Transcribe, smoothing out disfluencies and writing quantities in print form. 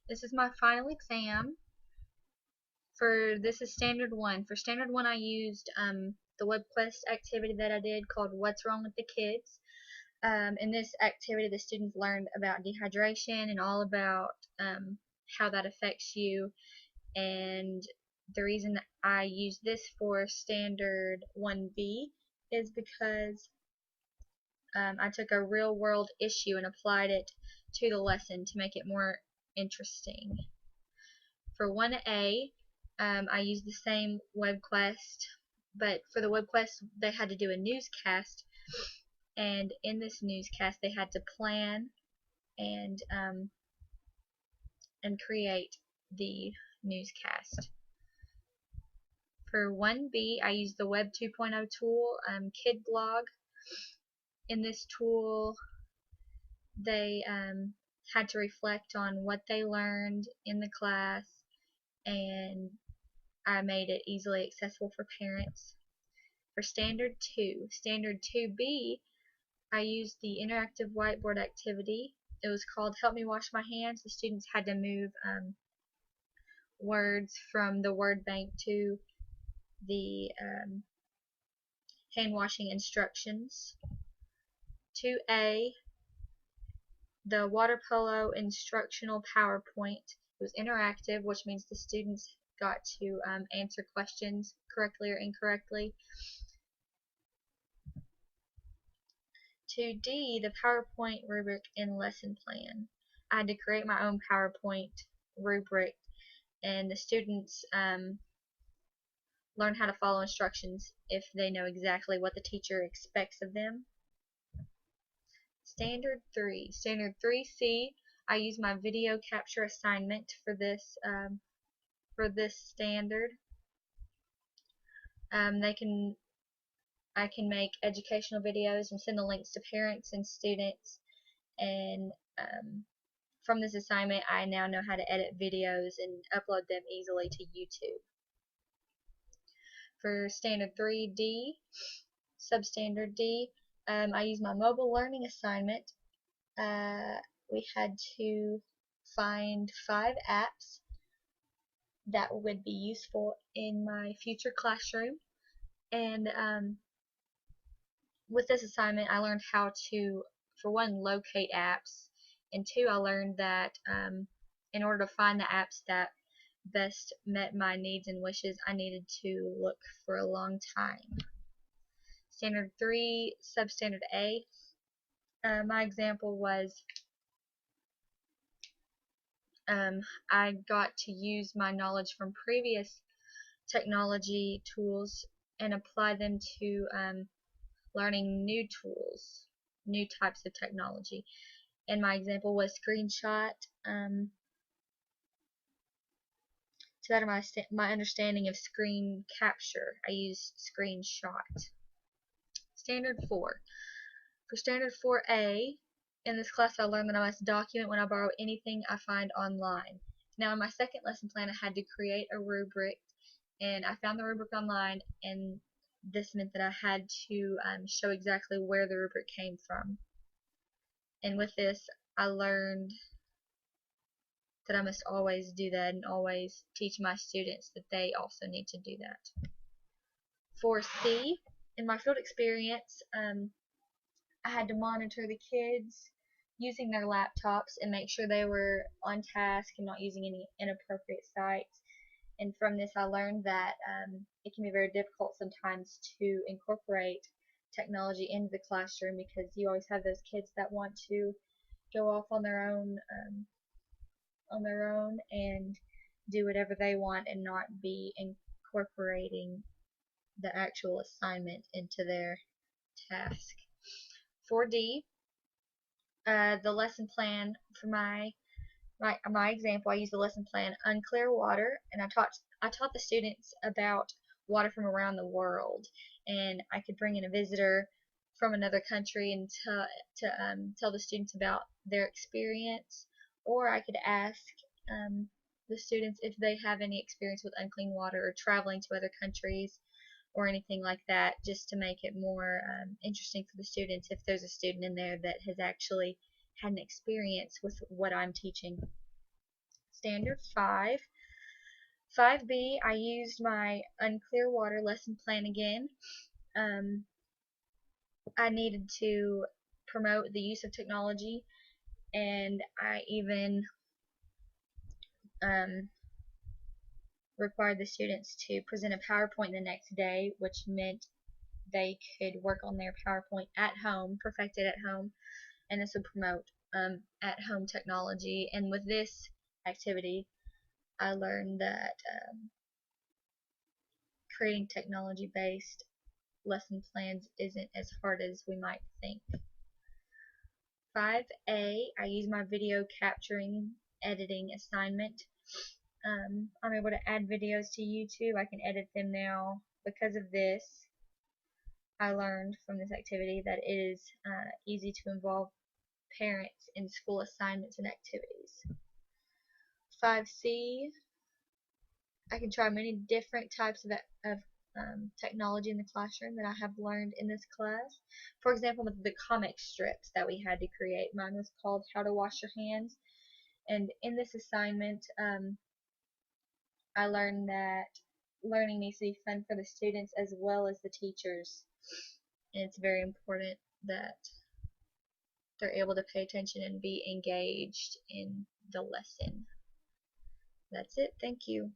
This is my final exam. This is standard 1. For standard 1 I used the web quest activity that I did called What's Wrong with the Kids. In this activity the students learned about dehydration and all about how that affects you, and the reason I use this for standard 1B is because I took a real world issue and applied it to the lesson to make it more interesting. For 1A, I used the same web quest, but for the web quest they had to do a newscast, and in this newscast they had to plan and create the newscast. For 1B, I used the Web 2.0 tool, Kid Blog. In this tool, they had to reflect on what they learned in the class, and I made it easily accessible for parents. For Standard 2B, I used the interactive whiteboard activity. It was called Help Me Wash My Hands. The students had to move words from the word bank to the hand washing instructions. 2A, the water polo instructional PowerPoint. It was interactive, which means the students got to answer questions correctly or incorrectly. 2D, the PowerPoint rubric and lesson plan. I had to create my own PowerPoint rubric, and the students learn how to follow instructions if they know exactly what the teacher expects of them. Standard 3C, I use my video capture assignment for this standard. I can make educational videos and send the links to parents and students, and from this assignment I now know how to edit videos and upload them easily to YouTube. For standard 3D, substandard D, I use my mobile learning assignment. We had to find 5 apps that would be useful in my future classroom, and with this assignment I learned how to, for one, locate apps, and two, I learned that in order to find the apps that best met my needs and wishes, I needed to look for a long time. Standard 3, substandard A, my example was I got to use my knowledge from previous technology tools and apply them to learning new tools, new types of technology. And my example was Screenshot. To better my understanding of screen capture, I used Screenshot. Standard 4. For Standard 4A, in this class I learned that I must document when I borrow anything I find online. Now in my second lesson plan I had to create a rubric, and I found the rubric online, and this meant that I had to show exactly where the rubric came from. And with this I learned that I must always do that and always teach my students that they also need to do that. For C, in my field experience, I had to monitor the kids using their laptops and make sure they were on task and not using any inappropriate sites. And from this I learned that it can be very difficult sometimes to incorporate technology into the classroom, because you always have those kids that want to go off on their own and do whatever they want and not be incorporating the actual assignment into their task. 4D, the lesson plan for my example, I used the lesson plan Unclear Water, and I taught the students about water from around the world, and I could bring in a visitor from another country and tell the students about their experience, or I could ask the students if they have any experience with unclean water or traveling to other countries or anything like that, just to make it more interesting for the students if there's a student in there that has actually had an experience with what I'm teaching. Standard 5. 5B, I used my unclear water lesson plan again. I needed to promote the use of technology, and I even required the students to present a PowerPoint the next day, which meant they could work on their PowerPoint at home, perfect it at home, and this would promote at-home technology. And with this activity, I learned that creating technology-based lesson plans isn't as hard as we might think. 5A, I use my video capturing editing assignment. I'm able to add videos to YouTube. I can edit them now. Because of this, I learned from this activity that it is easy to involve parents in school assignments and activities. 5C, I can try many different types of technology in the classroom that I have learned in this class. For example, with the comic strips that we had to create, mine was called How to Wash Your Hands. And in this assignment, I learned that learning needs to be fun for the students as well as the teachers. And it's very important that they're able to pay attention and be engaged in the lesson. That's it. Thank you.